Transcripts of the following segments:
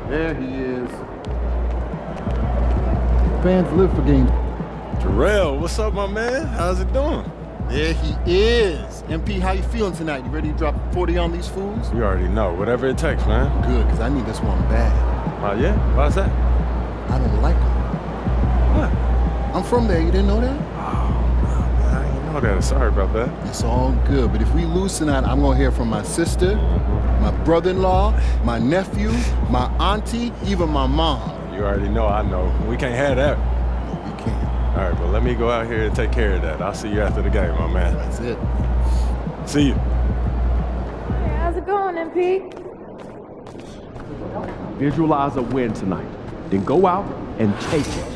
There he is. Fans live for game. Terrell, what's up, my man? How's it doing? There he is. MP, how you feeling tonight? You ready to drop 40 on these fools? You already know. Whatever it takes, man. Good, because I need this one bad. Oh, yeah? Why's that? I don't like him. What? I'm from there. You didn't know that? Oh, man, I didn't know that. Sorry about that. It's all good. But if we lose tonight, I'm going to hear from my sister, my brother-in-law, my nephew, my auntie, even my mom. You already know I know. We can't have that. No, we can't. All right, well, let me go out here and take care of that. I'll see you after the game, my man. That's it. See you. Hey, how's it going, MP? Visualize a win tonight. Then go out and take it.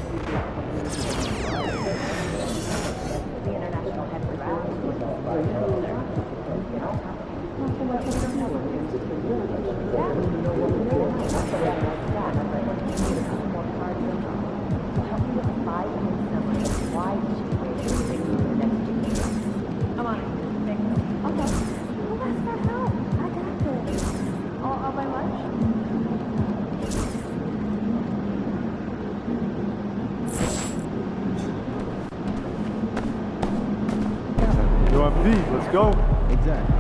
Let's go. Exactly.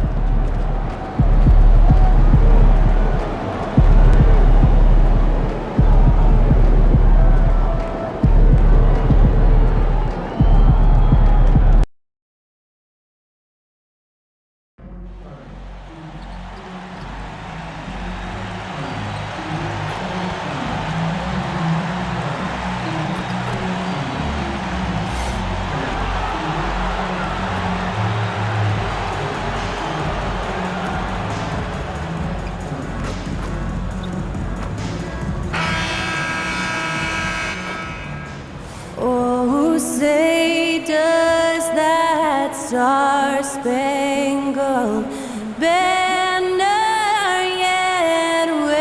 Star-Spangled Banner yet wave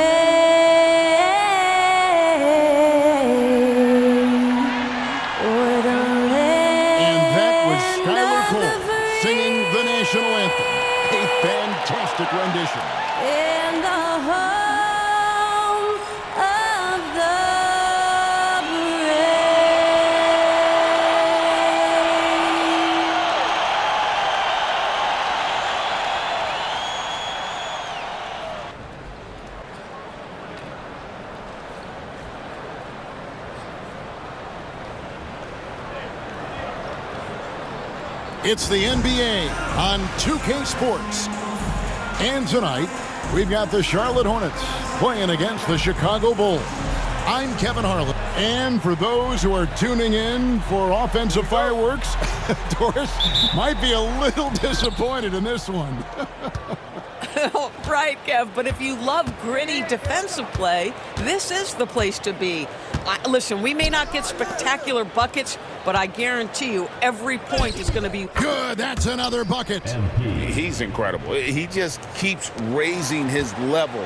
o'er the land. And that was Skylar Cole singing the national anthem. A fantastic rendition. In the home of the It's the NBA on 2K Sports. And tonight, we've got the Charlotte Hornets playing against the Chicago Bulls. I'm Kevin Harlan. And for those who are tuning in for offensive fireworks, Doris might be a little disappointed in this one. Right, Kev, but if you love gritty defensive play, this is the place to be. Listen, we may not get spectacular buckets, but I guarantee you every point is going to be good. That's another bucket. He's incredible. He just keeps raising his level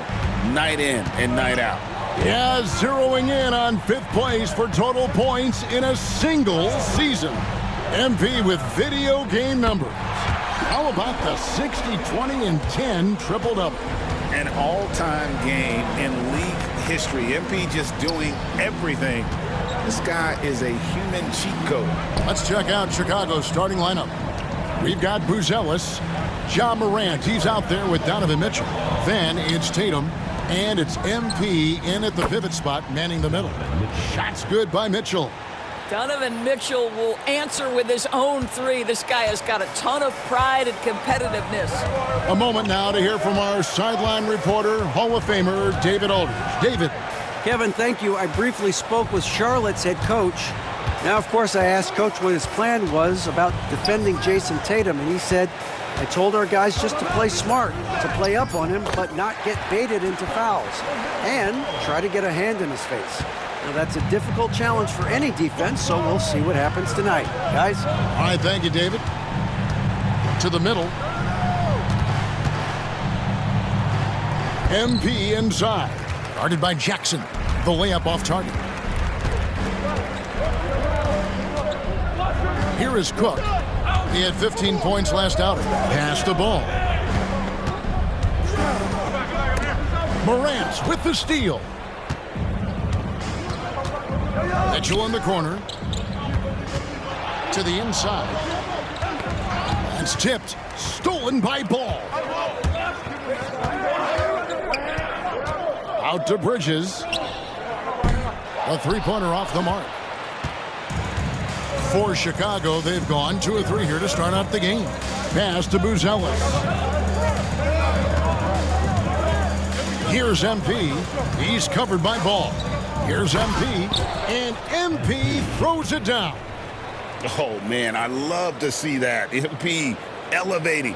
night in and night out. Yeah, zeroing in on 5th place for total points in a single season. MP with video game numbers. How about the 60, 20, and 10 triple-double? An all-time game in league history. MP just doing everything. This guy is a human cheat code. Let's check out Chicago's starting lineup. We've got Buzelis, Ja Morant. He's out there with Donovan Mitchell. Then it's Tatum, and it's MP in at the pivot spot, manning the middle. Shots good by Mitchell. Donovan Mitchell will answer with his own three. This guy has got a ton of pride and competitiveness. A moment now to hear from our sideline reporter, Hall of Famer David Aldridge. David. Kevin, thank you. I briefly spoke with Charlotte's head coach. Now, of course, I asked Coach what his plan was about defending Jayson Tatum, and he said, I told our guys just to play smart, to play up on him, but not get baited into fouls, and try to get a hand in his face. Now, that's a difficult challenge for any defense, so we'll see what happens tonight. Guys? All right, thank you, David. To the middle. MP inside. Guarded by Jackson. The layup off target. Here is Cook. He had 15 points last outing. Pass the ball. Morant with the steal. Mitchell in the corner. To the inside. It's tipped. Stolen by Ball. Out to Bridges. A three-pointer off the mark. For Chicago, they've gone 2 of 3 here to start out the game. Pass to Buzelis. Here's MP. He's covered by Ball. Here's MP. And MP throws it down. Oh, man, I love to see that. MP elevating.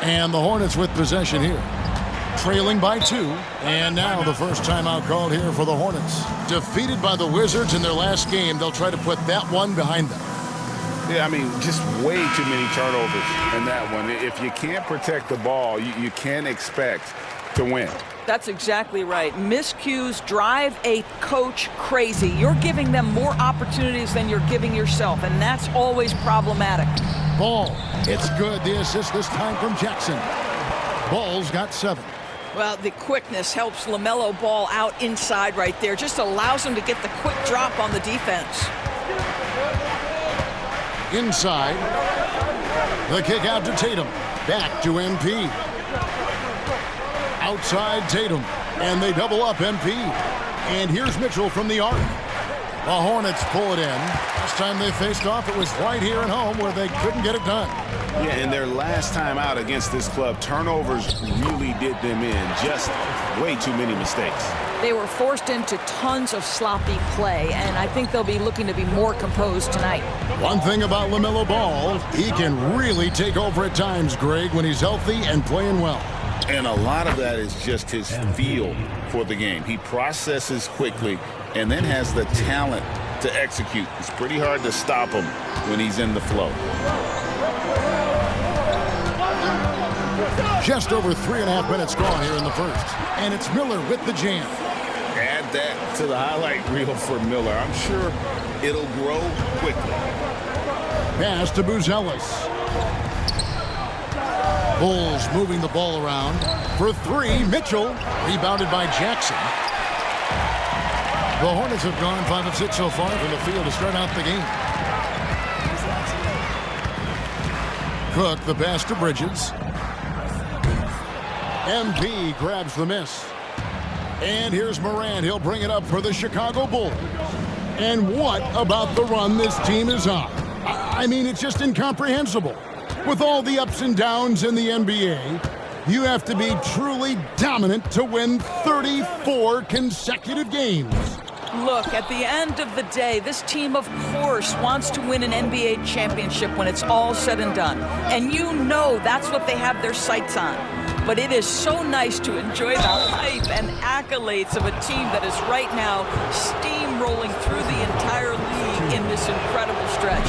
And the Hornets with possession here. Trailing by 2. And now the first timeout called here for the Hornets. Defeated by the Wizards in their last game, they'll try to put that one behind them. Yeah, I mean, just way too many turnovers in that one. If you can't protect the ball, you can't expect to win. That's exactly right. Miscues drive a coach crazy. You're giving them more opportunities than you're giving yourself, and that's always problematic. Ball. It's good. The assist this time from Jackson. Ball's got 7. Well, the quickness helps LaMelo Ball out inside right there. Just allows him to get the quick drop on the defense. Inside. The kick out to Tatum. Back to MP. Outside Tatum. And they double up MP. And here's Mitchell from the arc. The Hornets pull it in. Last time they faced off, it was right here at home where they couldn't get it done. Yeah, and their last time out against this club, turnovers really did them in. Just way too many mistakes. They were forced into tons of sloppy play, and I think they'll be looking to be more composed tonight. One thing about LaMelo Ball, he can really take over at times, Greg, when he's healthy and playing well. And a lot of that is just his feel for the game. He processes quickly and then has the talent to execute. It's pretty hard to stop him when he's in the flow. Just over 3.5 minutes gone here in the first. And it's Miller with the jam. Add that to the highlight reel for Miller. I'm sure it'll grow quickly. Pass to Buzelis. Bulls moving the ball around. For 3, Mitchell. Rebounded by Jackson. The Hornets have gone 5 of 6 so far from the field to start out the game. Cook, the pass to Bridges. MP grabs the miss. And here's Morant. He'll bring it up for the Chicago Bulls. And what about the run this team is on? I mean, it's just incomprehensible. With all the ups and downs in the NBA, you have to be truly dominant to win 34 consecutive games. Look, at the end of the day, this team, of course, wants to win an NBA championship when it's all said and done. And you know that's what they have their sights on. But it is so nice to enjoy the hype and accolades of a team that is right now steamrolling through the entire league in this incredible stretch.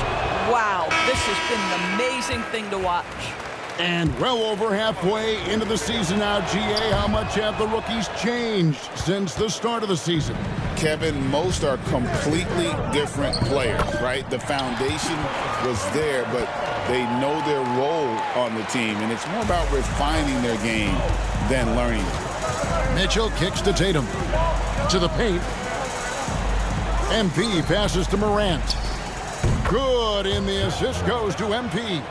Wow, this has been an amazing thing to watch. And well over halfway into the season now, GA, how much have the rookies changed since the start of the season? Kevin, most are completely different players, right? The foundation was there, but they know their role on the team, and it's more about refining their game than learning it. Mitchell kicks to Tatum. To the paint. MP passes to Morant. Good, and the assist goes to MP.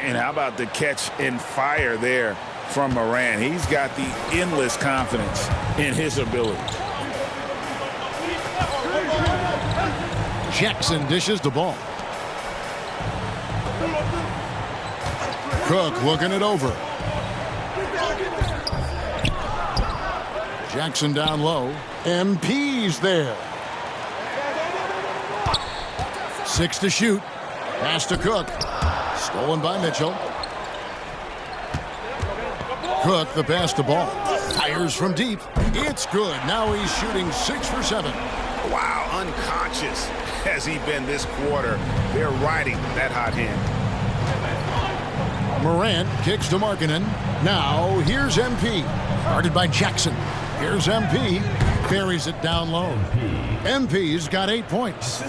And how about the catch and fire there from Morant? He's got the endless confidence in his ability. Jackson dishes the ball. Cook looking it over. Jackson down low. MP's there. 6 to shoot. Pass to Cook. Stolen by Mitchell. Cook, the pass to Ball. Fires from deep. It's good. Now he's shooting 6 for 7. Wow, unconscious has he been this quarter. They're riding that hot hand. Morant kicks to Markkanen. Now here's MP. Guarded by Jackson. Here's MP. Buries it down low. MP's got 8 points.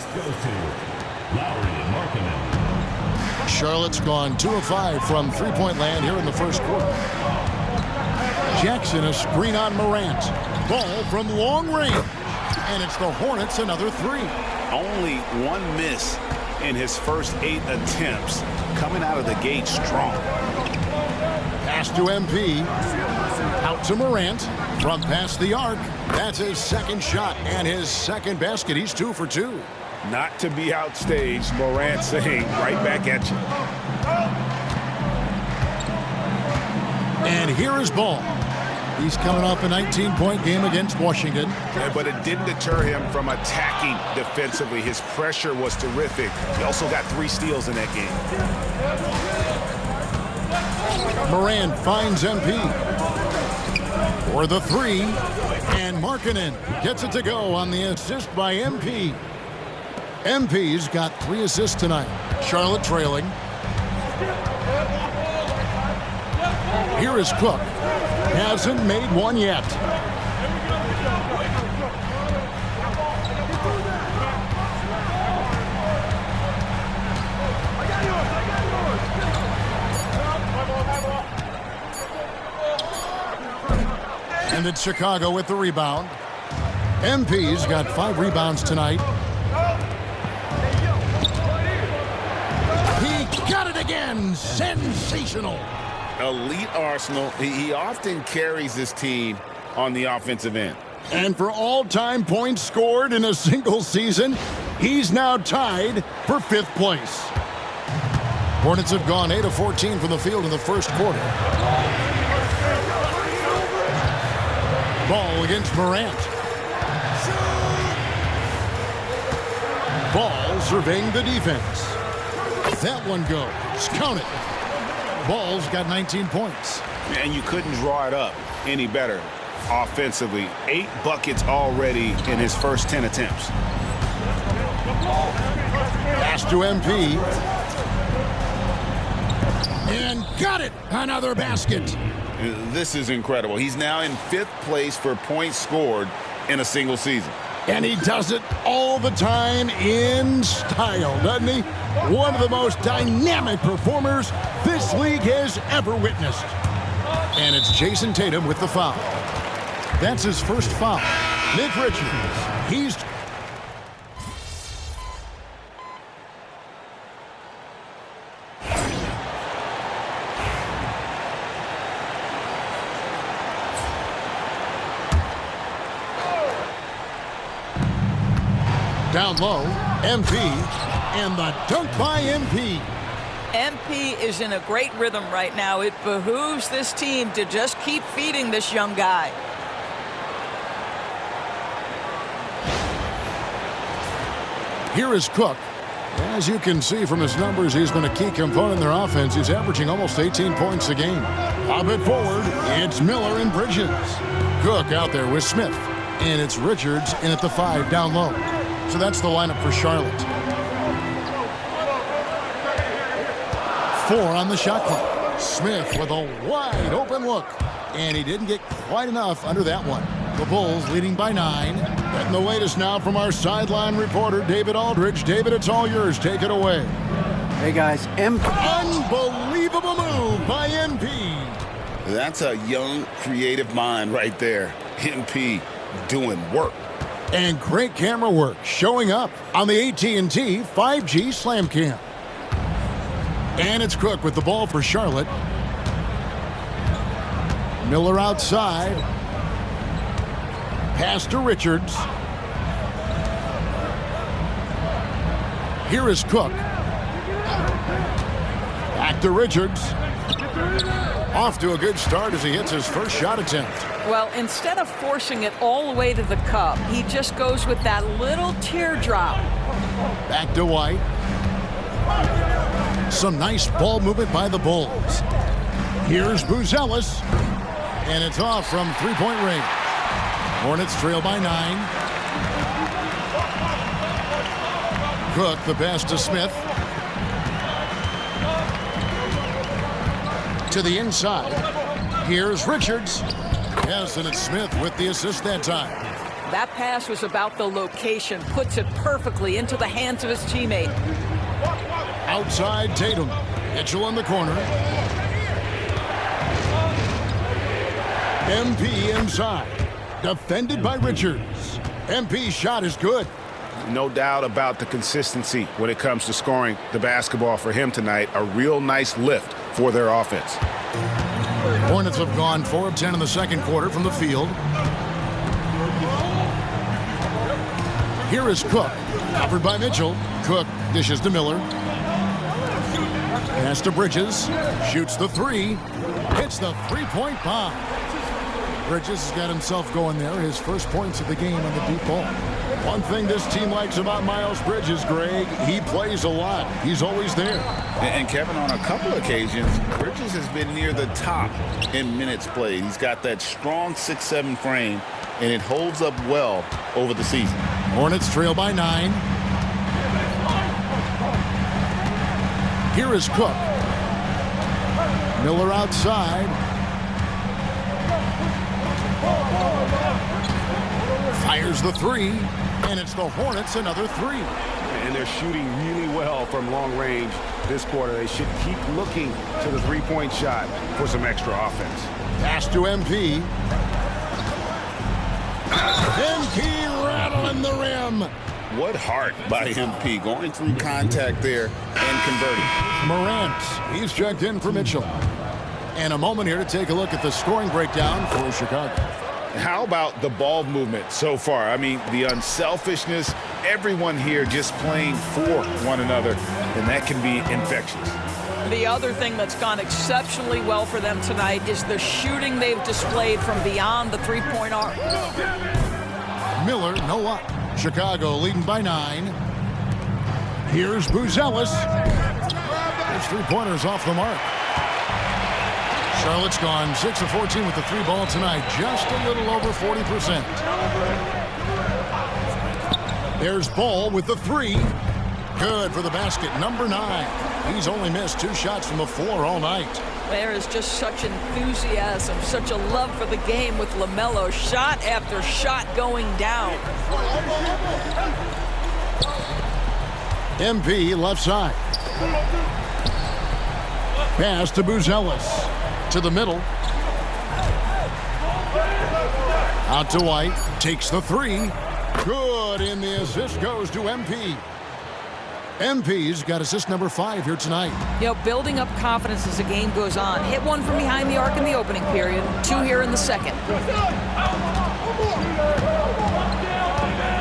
Charlotte's gone 2 of 5 from three-point land here in the first quarter. Jackson, a screen on Morant. Ball from long range. And it's the Hornets another three. Only one miss in his first 8 attempts. Coming out of the gate strong. Pass to MP. Out to Morant. From past the arc. That's his second shot and his second basket. He's 2 for 2. Not to be outstaged, Morant saying right back at you. And here is Ball. He's coming off a 19-point game against Washington. But it didn't deter him from attacking defensively. His pressure was terrific. He also got 3 steals in that game. Morant finds MP. For the 3. And Markkanen gets it to go on the assist by MP. MP's got 3 assists tonight. Charlotte trailing. Here is Cook. Hasn't made one yet. And it's Chicago with the rebound. MP's got 5 rebounds tonight. He got it again. Sensational. Elite Arsenal. He often carries his team on the offensive end. And for all-time points scored in a single season, he's now tied for 5th place. Hornets have gone 8 of 14 from the field in the first quarter. Ball against Morant. Ball surveying the defense. That one goes. Count it. Ball's got 19 points. And you couldn't draw it up any better offensively. 8 buckets already in his first 10 attempts. Pass to MP. And got it. Another basket. This is incredible. He's now in 5th place for points scored in a single season. And he does it all the time in style, doesn't he? One of the most dynamic performers this league has ever witnessed. And it's Jayson Tatum with the foul. That's his first foul. Nick Richards, he's... Down low, MP, and the dunk by MP. MP is in a great rhythm right now. It behooves this team to just keep feeding this young guy. Here is Cook. As you can see from his numbers, he's been a key component in their offense. He's averaging almost 18 points a game. Up it forward, it's Miller and Bridges. Cook out there with Smith. And it's Richards in at the 5 down low. So that's the lineup for Charlotte. 4 on the shot clock. Smith with a wide open look. And he didn't get quite enough under that one. The Bulls leading by 9. Getting the latest now from our sideline reporter, David Aldridge. David, it's all yours. Take it away. Hey, guys. Unbelievable move by MP. That's a young, creative mind right there. MP doing work. And great camera work showing up on the AT&T 5G Slam Cam. And it's Cook with the ball for Charlotte. Miller outside. Pass to Richards. Here is Cook. Back to Richards. Off to a good start as he hits his first shot attempt. Well, instead of forcing it all the way to the cup, he just goes with that little teardrop. Back to White. Some nice ball movement by the Bulls. Here's Buzelis. And it's off from three-point range. Hornets trail by 9. Cook, the pass to Smith. To the inside. Here's Richards. Yes, and it's Smith with the assist that time. That pass was about the location. Puts it perfectly into the hands of his teammate. Outside Tatum. Mitchell in the corner. MP inside. Defended by Richards. MP's shot is good. No doubt about the consistency when it comes to scoring the basketball for him tonight. A real nice lift for their offense. Hornets have gone 4 of 10 in the second quarter from the field. Here is Cook. Covered by Mitchell. Cook dishes to Miller. Pass to Bridges. Shoots the three. Hits the three-point bomb. Bridges has got himself going there. His first points of the game on the deep ball. One thing this team likes about Miles Bridges, Greg, he plays a lot. He's always there. And Kevin, on a couple occasions, Bridges has been near the top in minutes played. He's got that strong 6'7" frame, and it holds up well over the season. Hornets trail by 9. Here is Cook. Miller outside. Fires the three, and it's the Hornets another three. And they're shooting really well from long range this quarter. They should keep looking to the three-point shot for some extra offense. Pass to MP. MP rattling the rim. What heart by MP, going through contact there and converting. Morant, he's checked in for Mitchell. And a moment here to take a look at the scoring breakdown for Chicago. How about the ball movement so far? I mean, the unselfishness, everyone here just playing for one another, and that can be infectious. The other thing that's gone exceptionally well for them tonight is the shooting they've displayed from beyond the three-point arc. Miller, no luck. Chicago leading by 9. Here's Buzelis. His three-pointers off the mark. Charlotte's gone 6 of 14 with the three ball tonight, just a little over 40%. There's Ball with the three. Good for the basket, number 9. He's only missed 2 shots from the floor all night. There is just such enthusiasm, such a love for the game with LaMelo, shot after shot going down. MP left side. Pass to Buzelis. To the middle. Out to White. Takes the three. Good, and the assist goes to MP. MP's got assist number 5 here tonight. You know, building up confidence as the game goes on. Hit one from behind the arc in the opening period. 2 here in the second.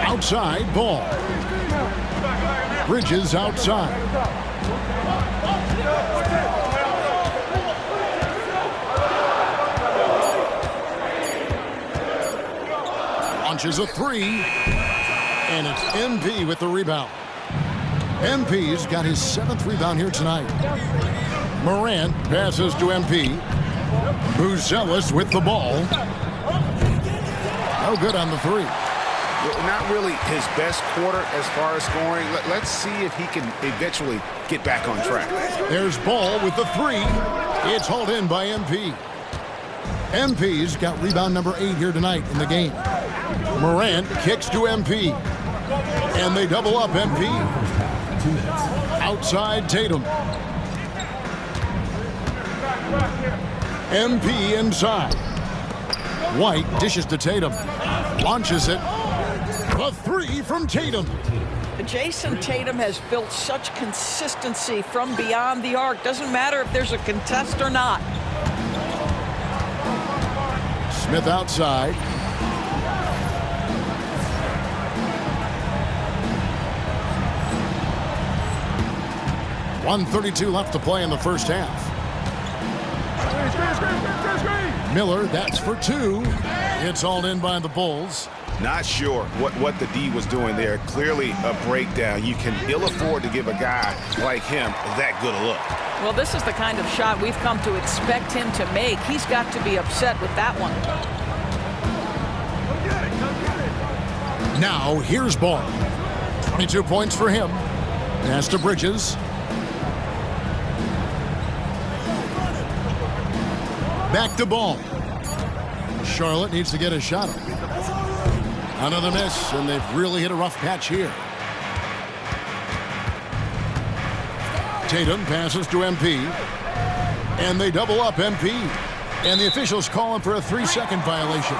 Outside, Ball. Bridges outside. Launches a three, and it's MP with the rebound. MP's got his 7th rebound here tonight. Morant passes to MP. Buzelis with the ball. No good on the three. Not really his best quarter as far as scoring. Let's see if he can eventually get back on track. There's Ball with the three. It's hauled in by MP. MP's got rebound number 8 here tonight in the game. Morant kicks to MP. And they double up MP. Outside Tatum. MP inside. White dishes to Tatum. Launches it. A three from Tatum. Jayson Tatum has built such consistency from beyond the arc. Doesn't matter if there's a contest or not. Smith outside. .132 left to play in the first half. Miller, that's for 2. It's all in by the Bulls. Not sure what the D was doing there. Clearly a breakdown. You can ill afford to give a guy like him that good a look. Well, this is the kind of shot we've come to expect him to make. He's got to be upset with that one. Now, here's Ball. 22 points for him. Pass to Bridges. Back to Ball. Charlotte needs to get a shot up. Another miss, and they've really hit a rough patch here. Tatum passes to MP. And they double up MP. And the officials calling for a 3-second violation.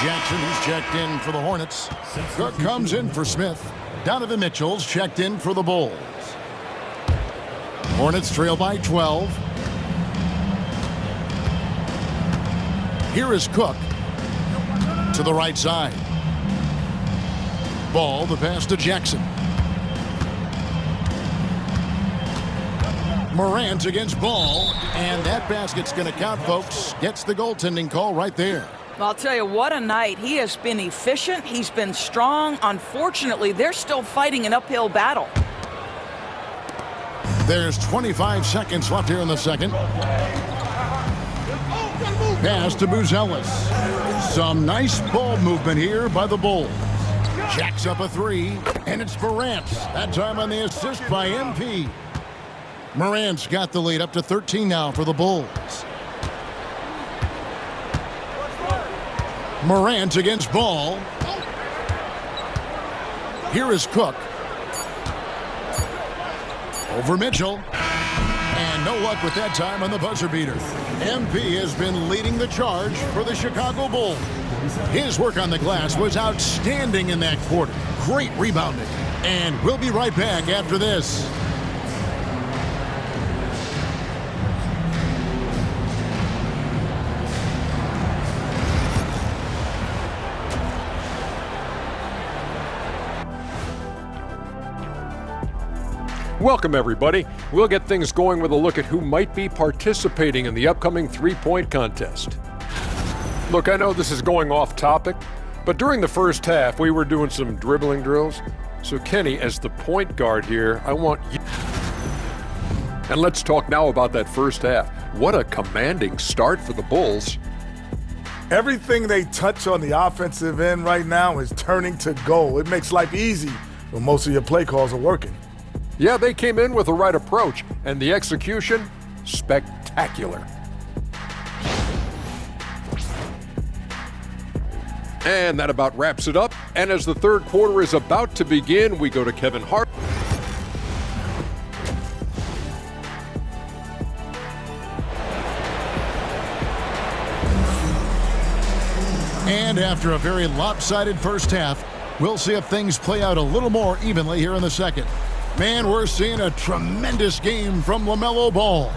Jackson is checked in for the Hornets. Cook comes in for Smith. Donovan Mitchell's checked in for the Bulls. Hornets trail by 12. Here is Cook to the right side. Ball, the pass to Jackson. Morant against Ball, and that basket's going to count, folks. Gets the goaltending call right there. I'll tell you, what a night. He has been efficient. He's been strong. Unfortunately, they're still fighting an uphill battle. There's 25 seconds left here in the second. Pass to Buzelis. Some nice ball movement here by the Bulls. Jacks up a 3, and it's Morant. That time on the assist by MP. Morant's got the lead up to 13 now for the Bulls. Morant against Ball. Here is Cook. Over Mitchell. And no luck with that time on the buzzer beater. MP has been leading the charge for the Chicago Bulls. His work on the glass was outstanding in that quarter. Great rebounding. And we'll be right back after this. Welcome, everybody. We'll get things going with a look at who might be participating in the upcoming three-point contest. Look, I know this is going off topic, but during the first half, we were doing some dribbling drills. So, Kenny, as the point guard here, I want you... And let's talk now about that first half. What a commanding start for the Bulls. Everything they touch on the offensive end right now is turning to goal. It makes life easy when most of your play calls are working. Yeah, they came in with the right approach, and the execution, spectacular. And that about wraps it up. And as the third quarter is about to begin, we go to Kevin Hart. And after a very lopsided first half, we'll see if things play out a little more evenly here in the second. Man, we're seeing a tremendous game from LaMelo Ball.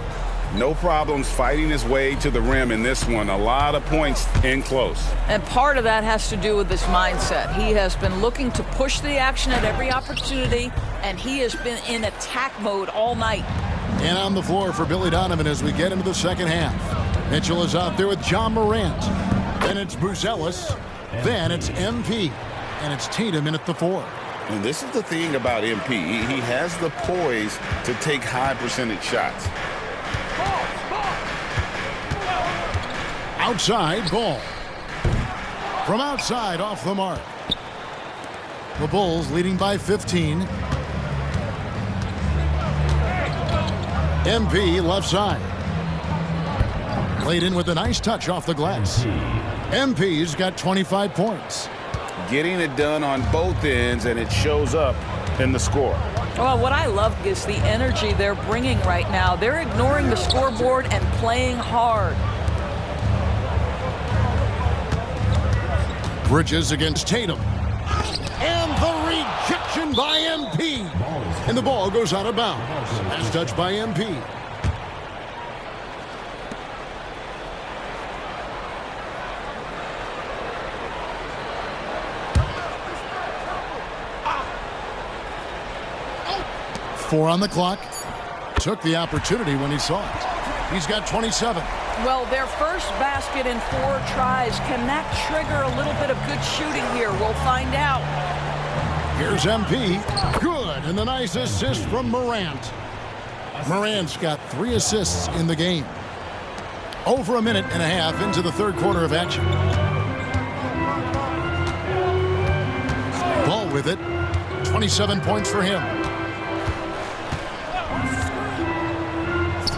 No problems fighting his way to the rim in this one. A lot of points in close. And part of that has to do with his mindset. He has been looking to push the action at every opportunity, and he has been in attack mode all night. And on the floor for Billy Donovan as we get into the second half. Mitchell is out there with John Morant. Then it's Buzelis. Then it's MP. And it's Tatum in at the 4. And this is the thing about MP. He has the poise to take high percentage shots. Outside Ball. From outside off the mark. The Bulls leading by 15. MP left side. Laid in with a nice touch off the glass. MP's got 25 points. Getting it done on both ends, and it shows up in the score. Well, what I love is the energy they're bringing right now. They're ignoring the scoreboard and playing hard. Bridges against Tatum. And the rejection by MP. And the ball goes out of bounds. That's touched by MP. Four on the clock. Took the opportunity when he saw it. He's got 27. Well, their first basket in 4 tries. Can that trigger a little bit of good shooting here? We'll find out. Here's MP. Good. And the nice assist from Morant. Morant's got 3 assists in the game. Over a minute and a half into the third quarter of action. Ball with it. 27 points for him.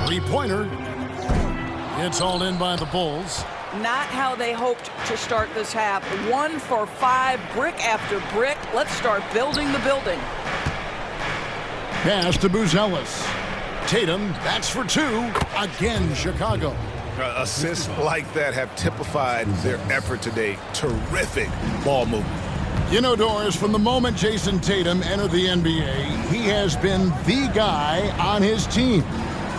Three-pointer. It's hauled in by the Bulls. Not how they hoped to start this half. 1 for 5, brick after brick. Let's start building the building. Pass to Buzelis. Tatum, that's for 2. Again, Chicago. Assists like that have typified their effort today. Terrific ball movement. You know, Doris, from the moment Jayson Tatum entered the NBA, he has been the guy on his team.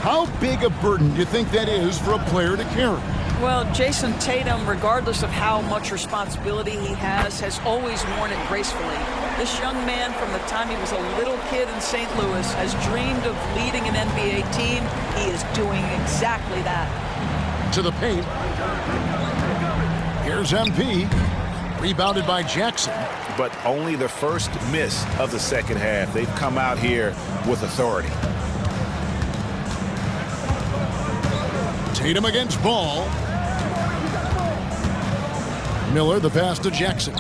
How big a burden do you think that is for a player to carry? Well, Jayson Tatum, regardless of how much responsibility he has always worn it gracefully. This young man, from the time he was a little kid in St. Louis, has dreamed of leading an NBA team. He is doing exactly that. To the paint. Here's MP. Rebounded by Jackson. But only the first miss of the second half. They've come out here with authority. Tatum against Ball. Miller, the pass to Jackson.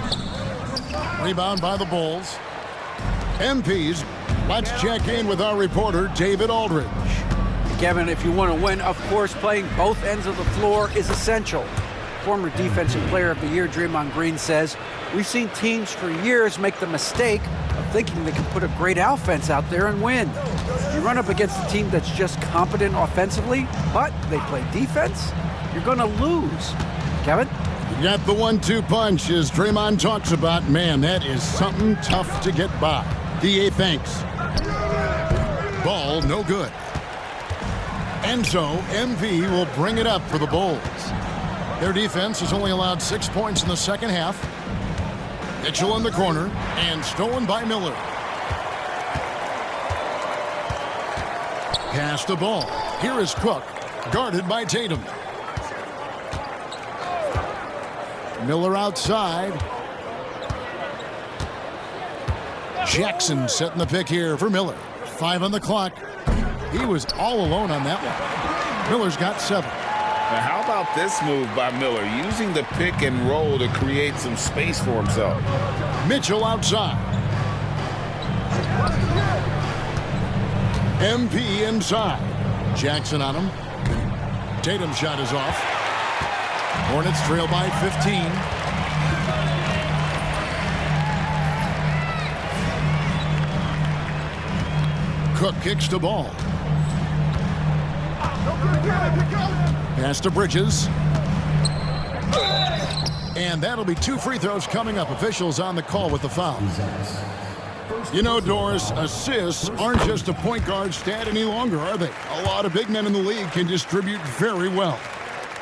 Rebound by the Bulls. MPs, let's check in with our reporter, David Aldridge. Kevin, if you want to win, of course, playing both ends of the floor is essential. Former Defensive Player of the Year Draymond Green says, we've seen teams for years make the mistake of thinking they can put a great offense out there and win. You run up against a team that's just competent offensively, but they play defense, you're going to lose. Kevin? You got the 1-2 punch, as Draymond talks about. Man, that is something tough to get by. DA thanks. Ball, no good. And so, MV will bring it up for the Bulls. Their defense has only allowed 6 points in the second half. Mitchell in the corner, and stolen by Miller. Pass the ball. Here is Cook, guarded by Tatum. Miller outside. Jackson setting the pick here for Miller. 5 on the clock. He was all alone on that one. Miller's got 7. Now, how about this move by Miller, using the pick and roll to create some space for himself? Mitchell outside. MP inside. Jackson on him. Tatum's shot is off. Hornets trail by 15. Cook kicks the ball. Pass to Bridges. And that'll be 2 free throws coming up. Officials on the call with the foul. You know, Doris, assists aren't just a point guard stat any longer, are they? A lot of big men in the league can distribute very well.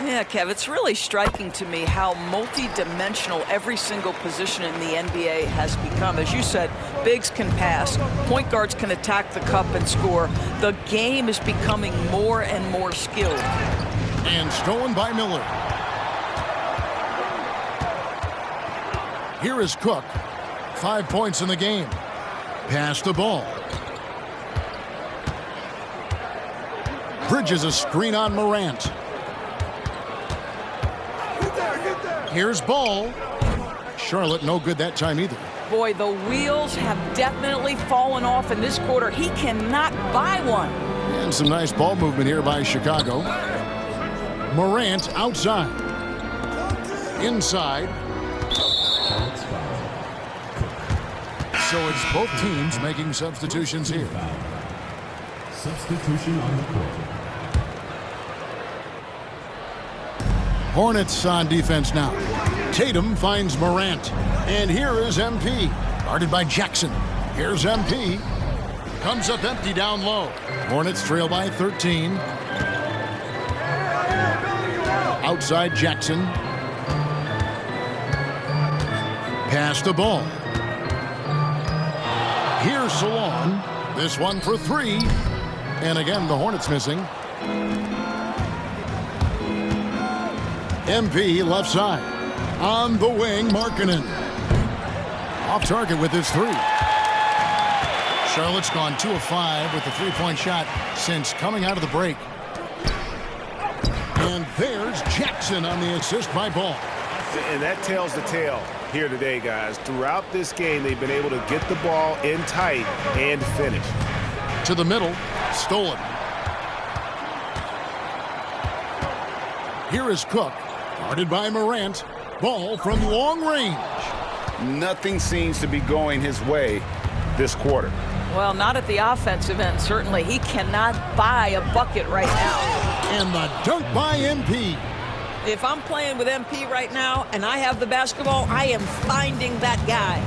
Yeah, Kev, it's really striking to me how multi-dimensional every single position in the NBA has become. As you said, bigs can pass, point guards can attack the cup and score. The game is becoming more and more skilled. And stolen by Miller. Here is Cook. 5 points in the game. Pass the ball. Bridges a screen on Morant. Here's Ball. Charlotte no good that time either. Boy, the wheels have definitely fallen off in this quarter. He cannot buy one. And some nice ball movement here by Chicago. Morant outside. Inside. So it's both teams making substitutions here. Substitution on the court. Hornets on defense now. Tatum finds Morant. And here is MP. Guarded by Jackson. Here's MP. Comes up empty down low. Hornets trail by 13. Outside Jackson. Pass the ball. Here's Salon. This one for 3. And again, the Hornets missing. MP left side. On the wing, Markkanen. Off target with his 3. Charlotte's gone 2 of 5 with the 3-point shot since coming out of the break. And there's Jackson on the assist by Ball. And that tells the tale here today, guys. Throughout this game, they've been able to get the ball in tight and finish. To the middle, stolen. Here is Cook, guarded by Morant. Ball from long range. Nothing seems to be going his way this quarter. Well, not at the offensive end, certainly. He cannot buy a bucket right now. And the dunk by MP. If I'm playing with MP right now and I have the basketball, I am finding that guy.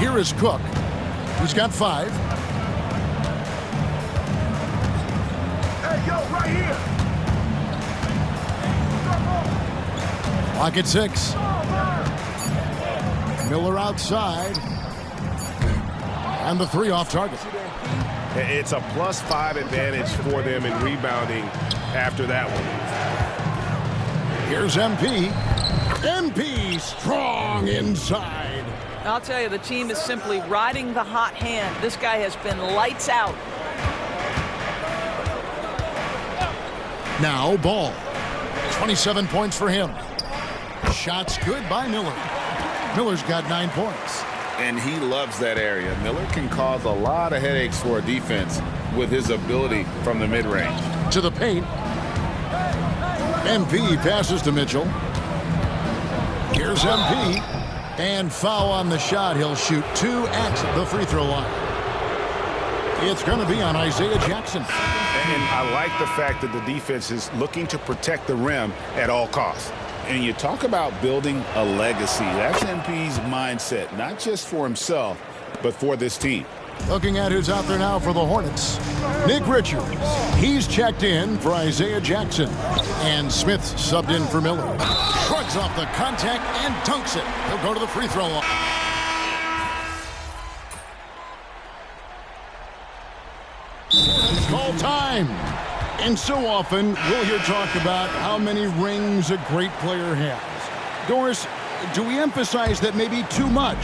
Here is Cook. He's got 5. Hey, yo, right here. Clock at 6. Miller outside. And the 3 off target. It's a +5 advantage for them in rebounding after that one. Here's MP. MP strong inside. I'll tell you, the team is simply riding the hot hand. This guy has been lights out. Now Ball. 27 points for him. Shots good by Miller. Miller's got 9 points. And he loves that area. Miller can cause a lot of headaches for a defense with his ability from the mid-range. To the paint. MP passes to Mitchell. Here's MP. And foul on the shot. He'll shoot 2 at the free throw line. It's going to be on Isaiah Jackson. And I like the fact that the defense is looking to protect the rim at all costs. And you talk about building a legacy. That's MP's mindset, not just for himself, but for this team. Looking at who's out there now for the Hornets. Nick Richards. He's checked in for Isaiah Jackson. And Smith subbed in for Miller. Shrugs off the contact and dunks it. He'll go to the free throw line. Call time. And so often we'll hear talk about how many rings a great player has. Doris, do we emphasize that maybe too much?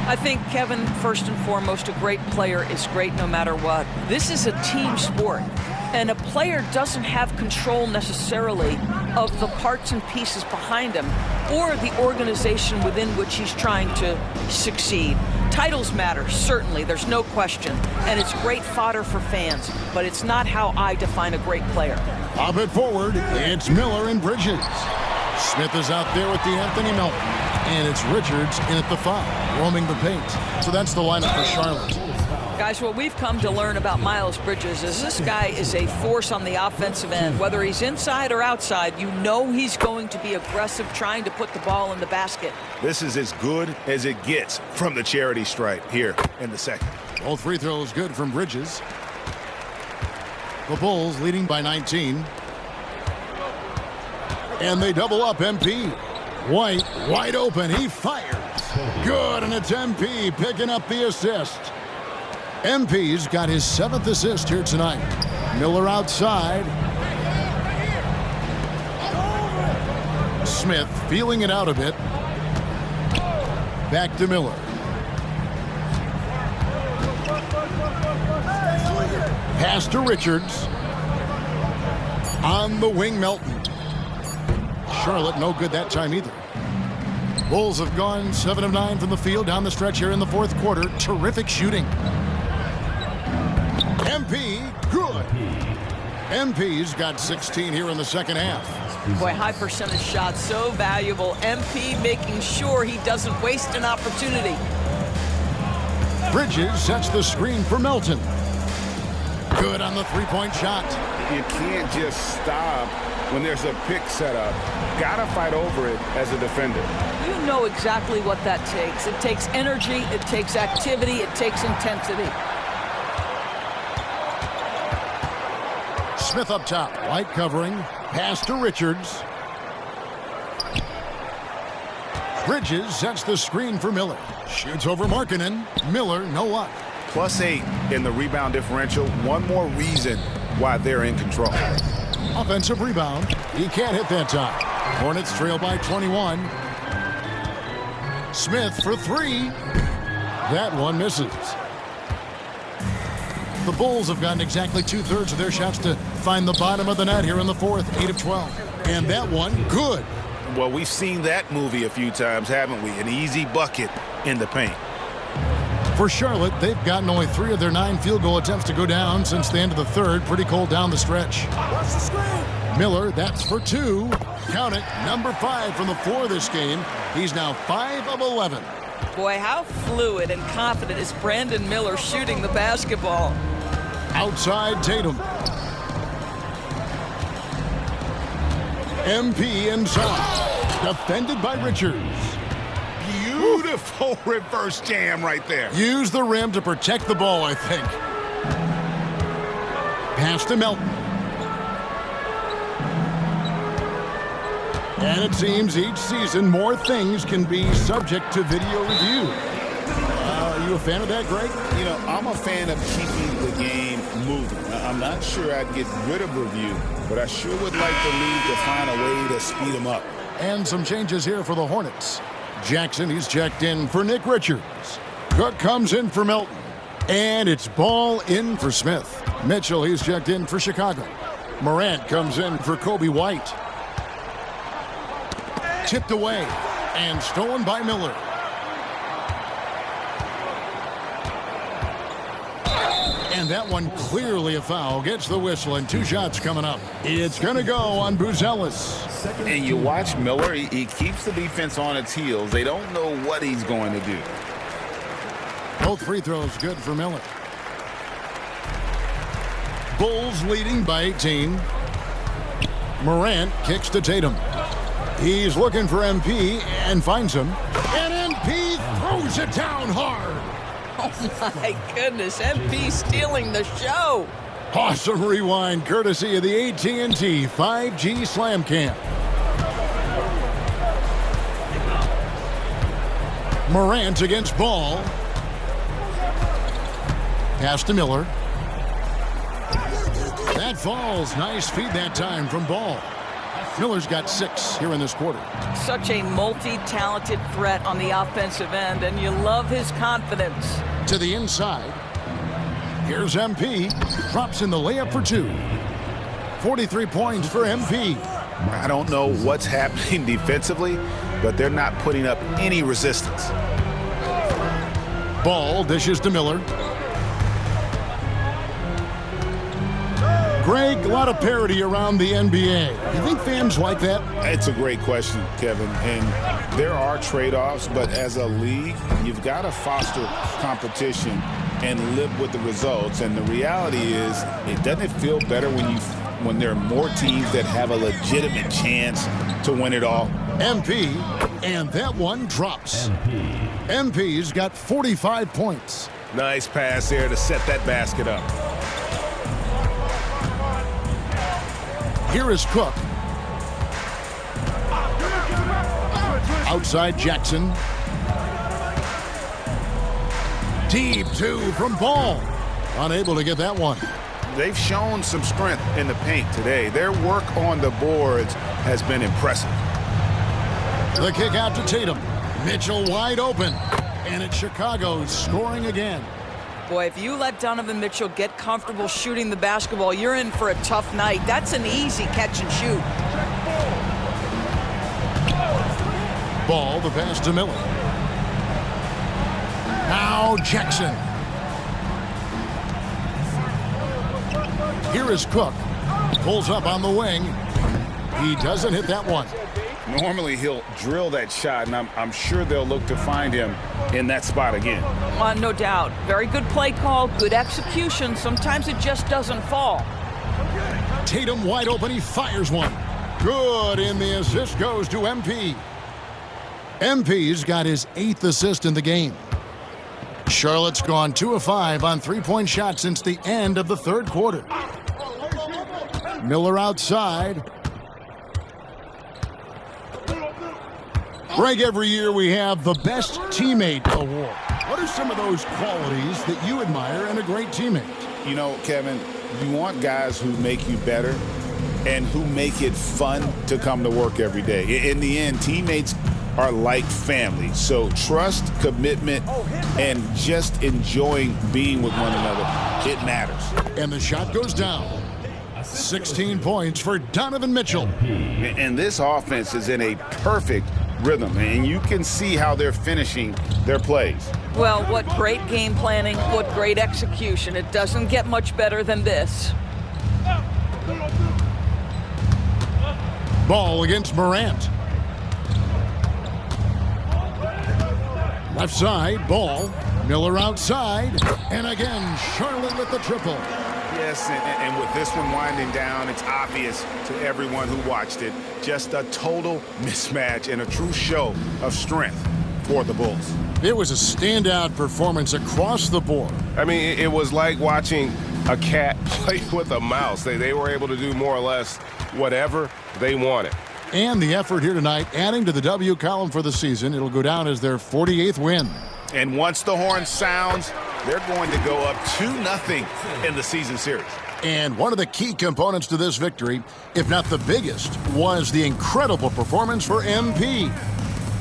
I think, Kevin, first and foremost, a great player is great no matter what. This is a team sport, and a player doesn't have control necessarily of the parts and pieces behind him or the organization within which he's trying to succeed. Titles matter, certainly, there's no question, and it's great fodder for fans, but it's not how I define a great player. Pop it forward, it's Miller and Bridges. Smith is out there with the Anthony Melton, and it's Richards in at the 5, roaming the paint. So that's the lineup for Charlotte. Guys, what we've come to learn about Miles Bridges is this guy is a force on the offensive end. Whether he's inside or outside, you know he's going to be aggressive, trying to put the ball in the basket. This is as good as it gets from the charity stripe here in the second. Both free throws good from Bridges. The Bulls leading by 19. And they double up MP. White, wide open, he fires. Good, and it's MP picking up the assist. MP's got his 7th assist here tonight. Miller outside. Smith feeling it out a bit. Back to Miller. Pass to Richards. On the wing, Melton. Charlotte no good that time either. Bulls have gone 7 of 9 from the field down the stretch here in the 4th quarter. Terrific shooting. MP, good. MP's got 16 here in the second half. Boy, high percentage shots, so valuable. MP making sure he doesn't waste an opportunity. Bridges sets the screen for Melton. Good on the three-point shot. You can't just stop when there's a pick set up. Gotta fight over it as a defender. You know exactly what that takes. It takes energy, it takes activity, it takes intensity. Smith up top, light covering, pass to Richards. Bridges sets the screen for Miller. Shoots over Markkanen. Miller, no luck. +8 in the rebound differential. One more reason why they're in control. Offensive rebound. He can't hit that time. Hornets trail by 21. Smith for 3. That one misses. The Bulls have gotten exactly 2/3 of their shots to find the bottom of the net here in the 4th, 8 of 12. And that one, good. Well, we've seen that movie a few times, haven't we? An easy bucket in the paint. For Charlotte, they've gotten only 3 of their 9 field goal attempts to go down since the end of the 3rd. Pretty cold down the stretch. Watch the screen. Miller, that's for 2. Count it, number 5 from the floor this game. He's now 5 of 11. Boy, how fluid and confident is Brandon Miller shooting the basketball. Outside Tatum. MP inside. Defended by Richards. Beautiful reverse jam right there. Use the rim to protect the ball, I think. Pass to Melton. And it seems each season more things can be subject to video review. Are you a fan of that, Greg? You know, I'm a fan of keeping the game moving. I'm not sure I'd get rid of review, but I sure would like the league to find a way to speed them up. And some changes here for the Hornets. Jackson, he's checked in for Nick Richards. Cook comes in for Melton. And it's Ball in for Smith. Mitchell, he's checked in for Chicago. Morant comes in for Kobe White. Tipped away and stolen by Miller. And that one clearly a foul. Gets the whistle and 2 shots coming up. It's going to go on Buzelis. And you watch Miller, he keeps the defense on its heels. They don't know what he's going to do. Both free throws good for Miller. Bulls leading by 18. Morant kicks to Tatum. He's looking for MP and finds him. And MP throws it down hard. Oh, my goodness. MP stealing the show. Awesome rewind courtesy of the AT&T 5G Slam Cam. Morant against Ball. Pass to Miller. That falls. Nice feed that time from Ball. Miller's got 6 here in this quarter. Such a multi-talented threat on the offensive end, and you love his confidence. To the inside. Here's MP. Drops in the layup for 2. 43 points for MP. I don't know what's happening defensively, but they're not putting up any resistance. Ball dishes to Miller. Greg, a lot of parity around the NBA. You think fans like that? It's a great question, Kevin. And there are trade-offs, but as a league, you've got to foster competition and live with the results. And the reality is, it doesn't feel better when there are more teams that have a legitimate chance to win it all. MP, and that one drops. MP's got 45 points. Nice pass there to set that basket up. Here is Cook. Outside Jackson. Deep 2 from Ball. Unable to get that one. They've shown some strength in the paint today. Their work on the boards has been impressive. The kick out to Tatum. Mitchell wide open. And it's Chicago scoring again. Boy, if you let Donovan Mitchell get comfortable shooting the basketball, you're in for a tough night. That's an easy catch and shoot. Ball, the pass to Miller. Now Jackson. Here is Cook. Pulls up on the wing. He doesn't hit that one. Normally he'll drill that shot, and I'm sure they'll look to find him in that spot again. No doubt. Very good play call, good execution. Sometimes it just doesn't fall. Tatum wide open, he fires one. Good, and the assist goes to MP. MP's got his 8th assist in the game. Charlotte's gone 2 of 5 on 3-point shots since the end of the 3rd quarter. Miller outside. Greg, every year we have the Best Teammate Award. What are some of those qualities that you admire in a great teammate? You know, Kevin, you want guys who make you better and who make it fun to come to work every day. In the end, teammates are like family. So trust, commitment, and just enjoying being with one another, it matters. And the shot goes down. 16 points for Donovan Mitchell. And this offense is in a perfect rhythm, and you can see how they're finishing their plays. Well, what great game planning, what great execution. It doesn't get much better than this. Ball against Morant. Left side, Ball. Miller outside. And again, Charlotte with the triple. Yes, and with this one winding down, it's obvious to everyone who watched it. Just a total mismatch and a true show of strength for the Bulls. It was a standout performance across the board. I mean, it was like watching a cat play with a mouse. They were able to do more or less whatever they wanted. And the effort here tonight, adding to the W column for the season. It'll go down as their 48th win. And once the horn sounds, they're going to go up 2-0 in the season series. And one of the key components to this victory, if not the biggest, was the incredible performance for MP.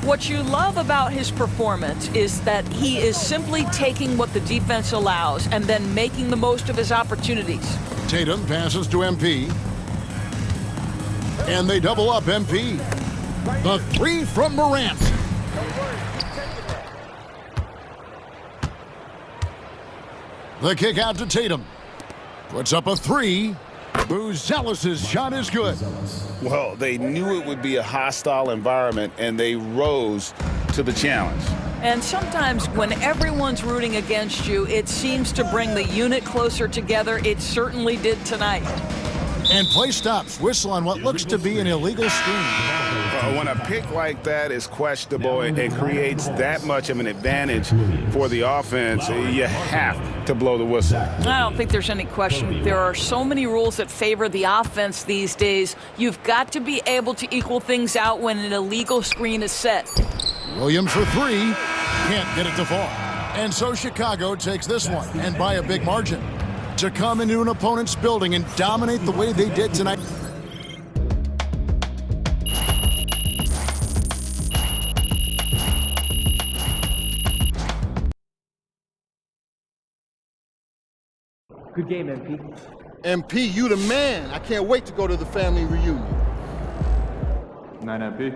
What you love about his performance is that he is simply taking what the defense allows and then making the most of his opportunities. Tatum passes to MP. And they double up MP. The three from Morant. The kick out to Tatum. Puts up a three. Buzelis' shot is good. Well, they knew it would be a hostile environment, and they rose to the challenge. And sometimes when everyone's rooting against you, it seems to bring the unit closer together. It certainly did tonight. And play stops. Whistle on what looks to be an illegal screen. When a pick like that is questionable and it creates that much of an advantage for the offense, you have to blow the whistle. I don't think there's any question. There are so many rules that favor the offense these days. You've got to be able to equal things out when an illegal screen is set. Williams for three. Can't get it to fall. And so Chicago takes this one, and by a big margin. To come into an opponent's building and dominate the way they did tonight. Good game, MP. MP, you the man. I can't wait to go to the family reunion. Night, MP.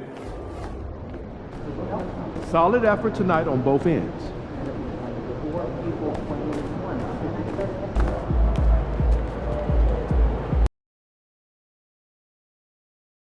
Solid effort tonight on both ends.